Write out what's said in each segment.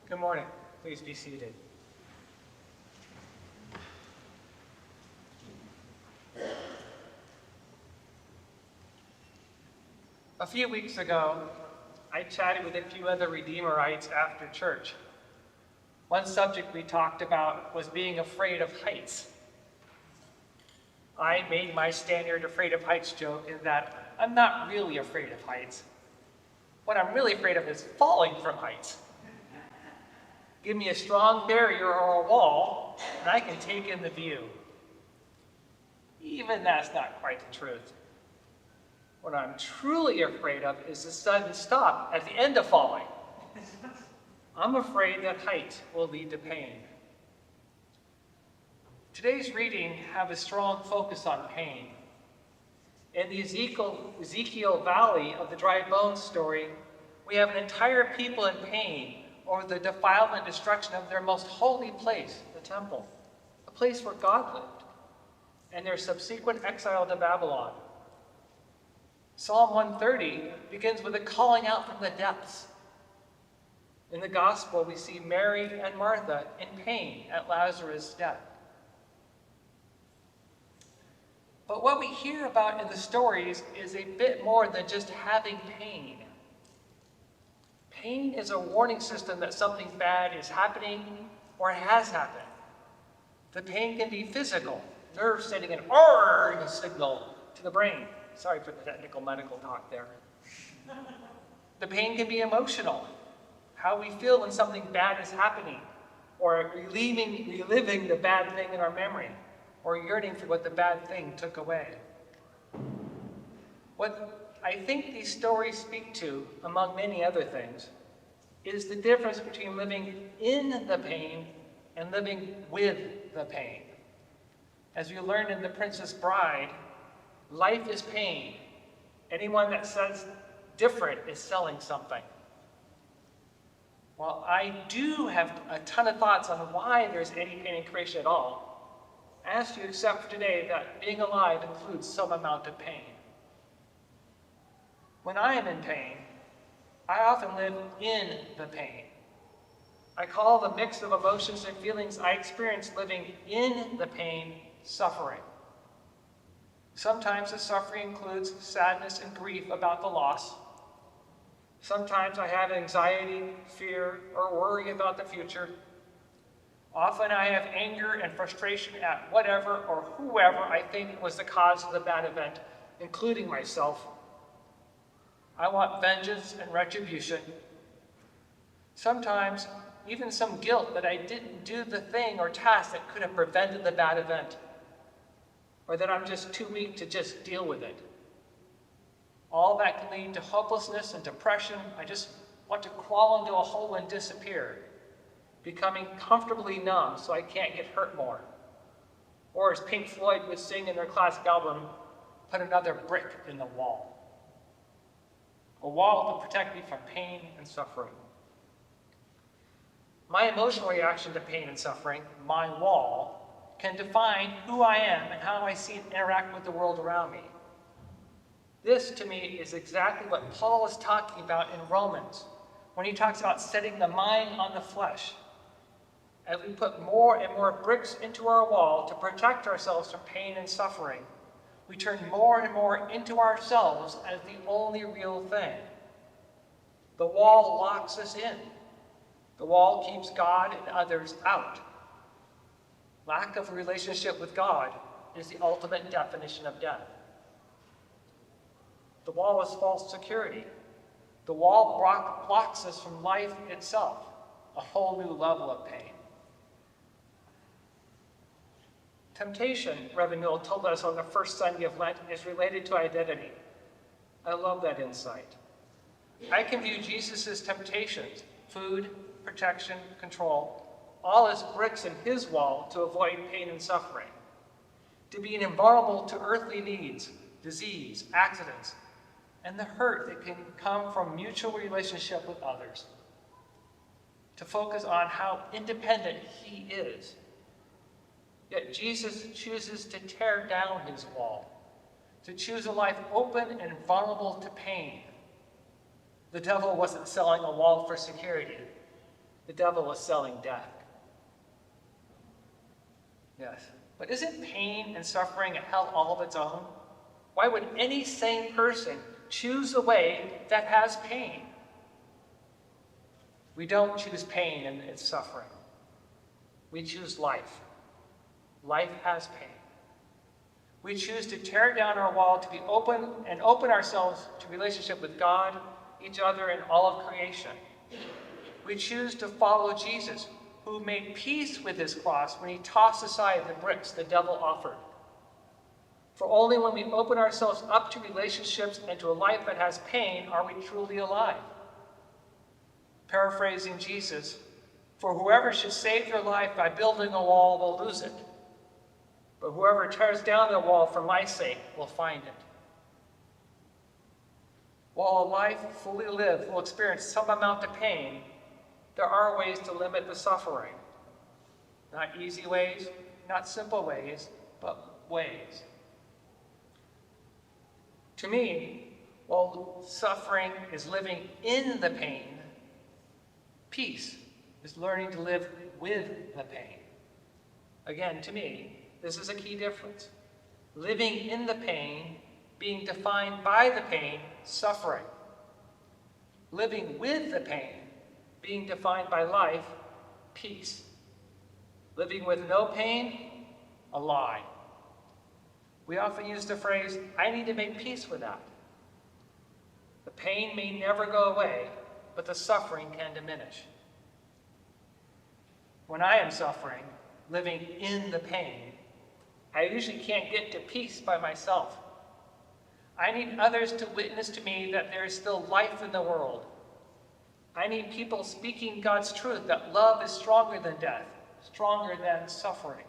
Good morning. Please be seated. A few weeks ago, I chatted with a few other Redeemerites after church. One subject we talked about was being afraid of heights. I made my standard afraid of heights joke in that I'm not really afraid of heights. What I'm really afraid of is falling from heights. Give me a strong barrier or a wall, and I can take in the view. Even that's not quite the truth. What I'm truly afraid of is the sudden stop at the end of falling. I'm afraid that height will lead to pain. Today's reading have a strong focus on pain. In the Ezekiel Valley of the Dry Bones story, we have an entire people in pain over the defilement and destruction of their most holy place, the temple, a place where God lived, and their subsequent exile to Babylon. Psalm 130 begins with a calling out from the depths. In the gospel, we see Mary and Martha in pain at Lazarus' death. But what we hear about in the stories is a bit more than just having pain. Pain is a warning system that something bad is happening or has happened. The pain can be physical, nerves sending an "arrgh" signal to the brain. Sorry for the technical medical talk there. The pain can be emotional, how we feel when something bad is happening, or reliving the bad thing in our memory, or yearning for what the bad thing took away. What I think these stories speak to, among many other things, is the difference between living in the pain and living with the pain. As we learned in The Princess Bride, life is pain. Anyone that says different is selling something. While I do have a ton of thoughts on why there's any pain in creation at all, I ask you to accept for today that being alive includes some amount of pain. When I am in pain, I often live in the pain. I call the mix of emotions and feelings I experience living in the pain suffering. Sometimes the suffering includes sadness and grief about the loss. Sometimes I have anxiety, fear, or worry about the future. Often I have anger and frustration at whatever or whoever I think was the cause of the bad event, including myself. I want vengeance and retribution. Sometimes even some guilt that I didn't do the thing or task that could have prevented the bad event, or that I'm just too weak to just deal with it. All that can lead to hopelessness and depression. I just want to crawl into a hole and disappear, becoming comfortably numb so I can't get hurt more. Or as Pink Floyd would sing in their classic album, put another brick in the wall. A wall to protect me from pain and suffering. My emotional reaction to pain and suffering, my wall, can define who I am and how I see and interact with the world around me. This, to me, is exactly what Paul is talking about in Romans, when he talks about setting the mind on the flesh. As we put more and more bricks into our wall to protect ourselves from pain and suffering, we turn more and more into ourselves as the only real thing. The wall locks us in. The wall keeps God and others out. Lack of a relationship with God is the ultimate definition of death. The wall is false security. The wall blocks us from life itself, a whole new level of pain. Temptation, Reverend Earl told us on the first Sunday of Lent, is related to identity. I love that insight. I can view Jesus' temptations, food, protection, control, all as bricks in his wall to avoid pain and suffering. To be invulnerable to earthly needs, disease, accidents, and the hurt that can come from mutual relationship with others. To focus on how independent he is. Yet Jesus chooses to tear down his wall, to choose a life open and vulnerable to pain. The devil wasn't selling a wall for security. The devil is selling death. Yes. But isn't pain and suffering a hell all of its own? Why would any sane person choose a way that has pain? We don't choose pain and its suffering. We choose life. Life has pain. We choose to tear down our wall to be open and open ourselves to relationship with God, each other, and all of creation. We choose to follow Jesus, who made peace with his cross when he tossed aside the bricks the devil offered. For only when we open ourselves up to relationships and to a life that has pain are we truly alive. Paraphrasing Jesus, for whoever should save their life by building a wall will lose it, but whoever tears down the wall for my sake will find it. While a life fully lived will experience some amount of pain, there are ways to limit the suffering. Not easy ways, not simple ways, but ways. To me, while suffering is living in the pain, peace is learning to live with the pain. Again, to me, this is a key difference. Living in the pain, being defined by the pain, suffering. Living with the pain, being defined by life, peace. Living with no pain, a lie. We often use the phrase, I need to make peace with that. The pain may never go away, but the suffering can diminish. When I am suffering, living in the pain, I usually can't get to peace by myself. I need others to witness to me that there is still life in the world. I need people speaking God's truth, that love is stronger than death, stronger than suffering.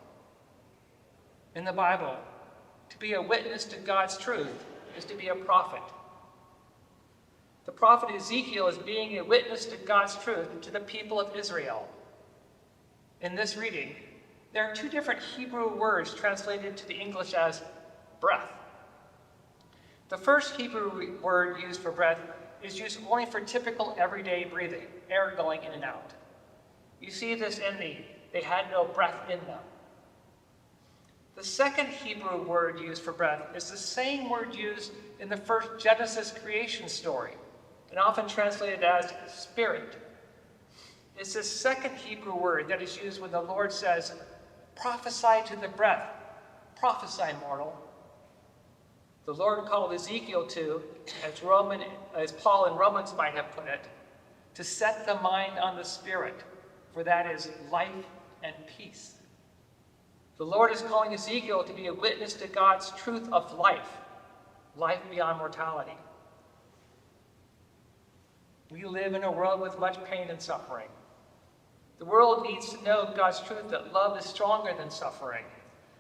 In the Bible, to be a witness to God's truth is to be a prophet. The prophet Ezekiel is being a witness to God's truth to the people of Israel. In this reading, there are two different Hebrew words translated to the English as breath. The first Hebrew word used for breath is used only for typical everyday breathing, air going in and out. You see this in they had no breath in them. The second Hebrew word used for breath is the same word used in the first Genesis creation story, and often translated as spirit. It's the second Hebrew word that is used when the Lord says, prophesy to the breath, prophesy, mortal. The Lord called Ezekiel to, as Paul in Romans might have put it, to set the mind on the Spirit, for that is life and peace. The Lord is calling Ezekiel to be a witness to God's truth of life, life beyond mortality. We live in a world with much pain and suffering. The world needs to know God's truth that love is stronger than suffering,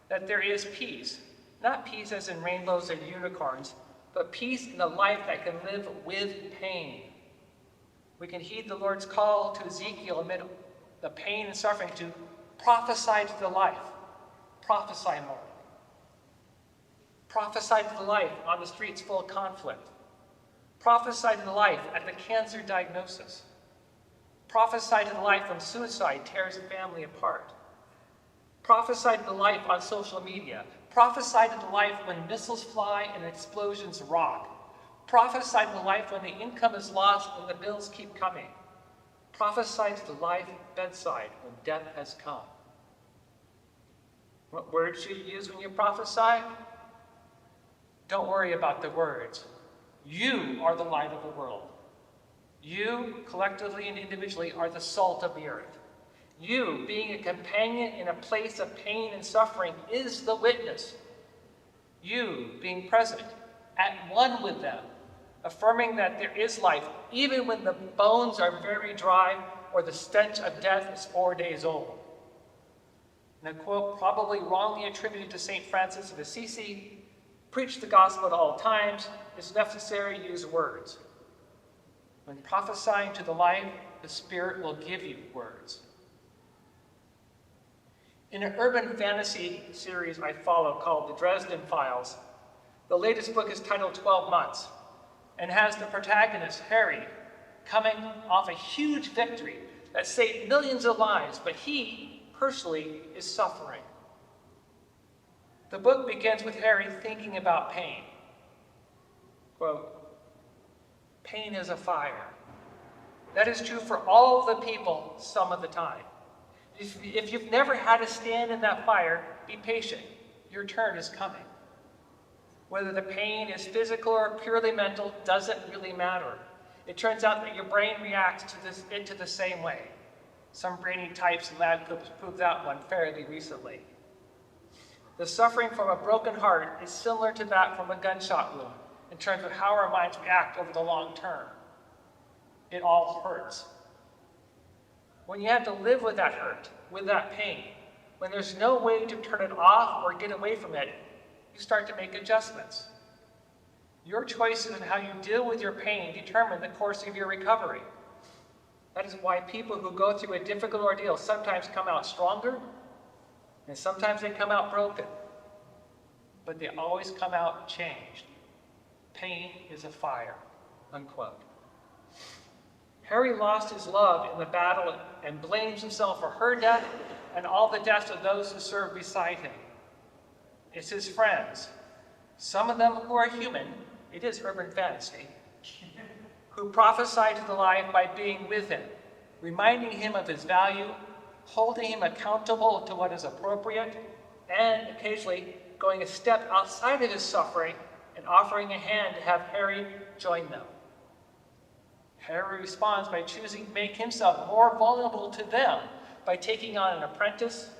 that there is peace. Not peace as in rainbows and unicorns, but peace in a life that can live with pain. We can heed the Lord's call to Ezekiel amid the pain and suffering to prophesy to the life. Prophesy more. Prophesy to the life on the streets full of conflict. Prophesy to the life at the cancer diagnosis. Prophesy to the life when suicide tears a family apart. Prophesy to the life on social media. Prophesy to the life when missiles fly and explosions rock. Prophesy to the life when the income is lost and the bills keep coming. Prophesy to the life bedside when death has come. What words should you use when you prophesy? Don't worry about the words. You are the light of the world. You, collectively and individually, are the salt of the earth. You, being a companion in a place of pain and suffering, is the witness. You, being present, at one with them, affirming that there is life, even when the bones are very dry or the stench of death is 4 days old. And a quote probably wrongly attributed to St. Francis of Assisi, preach the gospel at all times, it's necessary to use words. When prophesying to the life, the Spirit will give you words. In an urban fantasy series I follow called The Dresden Files, the latest book is titled 12 Months and has the protagonist, Harry, coming off a huge victory, that saved millions of lives, but he personally is suffering. The book begins with Harry thinking about pain. Quote, "Pain is a fire. That is true for all the people some of the time. If you've never had to stand in that fire, be patient. Your turn is coming. Whether the pain is physical or purely mental doesn't really matter. It turns out that your brain reacts to the same way. Some brainy types in lab proved that one fairly recently. The suffering from a broken heart is similar to that from a gunshot wound in terms of how our minds react over the long term. It all hurts. When you have to live with that hurt, with that pain, when there's no way to turn it off or get away from it, you start to make adjustments. Your choices in how you deal with your pain determine the course of your recovery. That is why people who go through a difficult ordeal sometimes come out stronger, and sometimes they come out broken. But they always come out changed. Pain is a fire," unquote. Harry lost his love in the battle and blames himself for her death and all the deaths of those who served beside him. It's his friends, some of them who are human, it is urban fantasy, who prophesy to the life by being with him, reminding him of his value, holding him accountable to what is appropriate, and occasionally going a step outside of his suffering and offering a hand to have Harry join them. Harry responds by choosing to make himself more vulnerable to them by taking on an apprentice,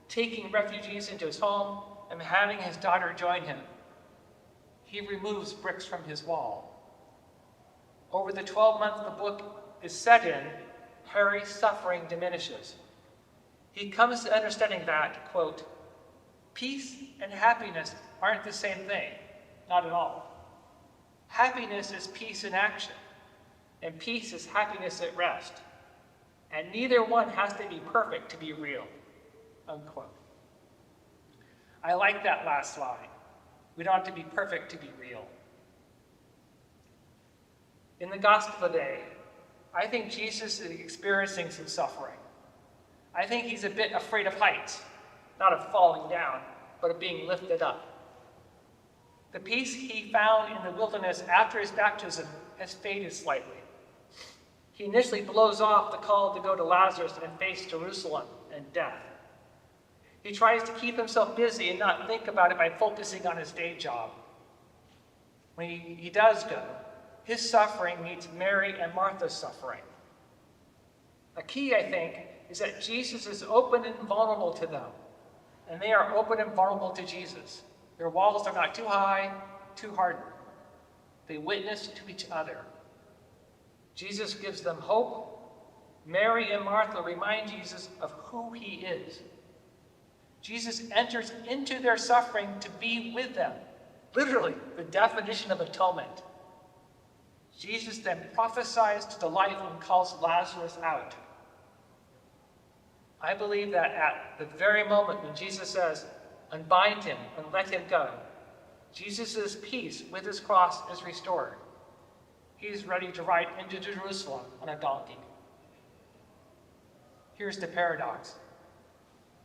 taking refugees into his home, and having his daughter join him. He removes bricks from his wall. Over the 12 months the book is set in, Harry's suffering diminishes. He comes to understanding that, quote, "Peace and happiness aren't the same thing, not at all. Happiness is peace in action, and peace is happiness at rest. And neither one has to be perfect to be real," unquote. I like that last line. We don't have to be perfect to be real. In the gospel today, I think Jesus is experiencing some suffering. I think he's a bit afraid of heights, not of falling down, but of being lifted up. The peace he found in the wilderness after his baptism has faded slightly. He initially blows off the call to go to Lazarus and face Jerusalem and death. He tries to keep himself busy and not think about it by focusing on his day job. When he does go, his suffering meets Mary and Martha's suffering. A key, I think, is that Jesus is open and vulnerable to them, and they are open and vulnerable to Jesus. Their walls are not too high, too hardened. They witness to each other. Jesus gives them hope. Mary and Martha remind Jesus of who he is. Jesus enters into their suffering to be with them. Literally, the definition of atonement. Jesus then prophesies to the life and calls Lazarus out. I believe that at the very moment when Jesus says, "Unbind him and let him go," Jesus' peace with his cross is restored. He's ready to ride into Jerusalem on a donkey. Here's the paradox.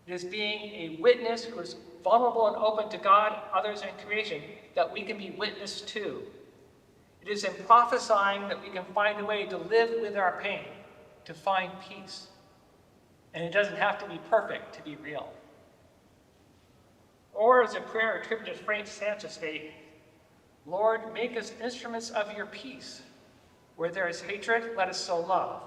It is being a witness who is vulnerable and open to God, others, and creation that we can be witness to. It is in prophesying that we can find a way to live with our pain, to find peace. And it doesn't have to be perfect to be real. Or as a prayer attributed to Frank Sanchez state, "Lord, make us instruments of your peace. Where there is hatred, let us sow love.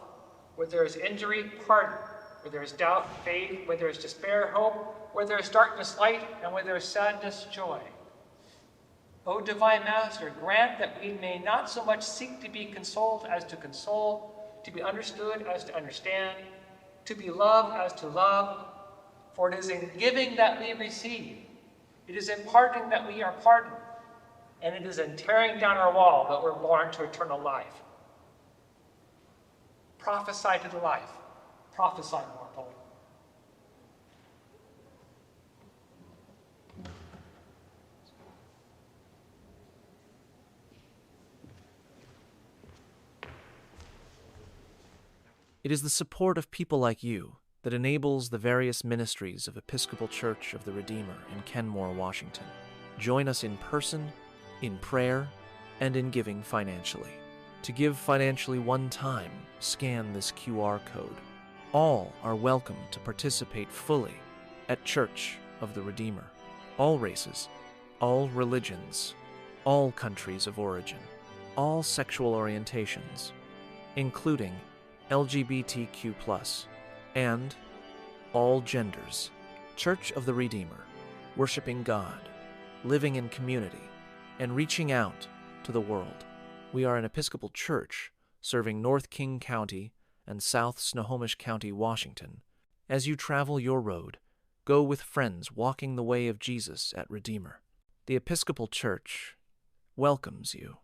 Where there is injury, pardon. Where there is doubt, faith. Where there is despair, hope. Where there is darkness, light. And where there is sadness, joy. O divine Master, grant that we may not so much seek to be consoled as to console, to be understood as to understand, to be loved as to love. For it is in giving that we receive. It is in pardoning that we are pardoned. And it is in tearing down our wall that we're born to eternal life." Prophesy to the life. Prophesy, mortal. It is the support of people like you that enables the various ministries of Episcopal Church of the Redeemer in Kenmore, Washington. Join us in person, in prayer, and in giving financially. To give financially one time, scan this QR code. All are welcome to participate fully at Church of the Redeemer. All races, all religions, all countries of origin, all sexual orientations, including LGBTQ+, and all genders. Church of the Redeemer, worshiping God, living in community, and reaching out to the world. We are an Episcopal church serving North King County and South Snohomish County, Washington. As you travel your road, go with friends walking the way of Jesus at Redeemer. The Episcopal Church welcomes you.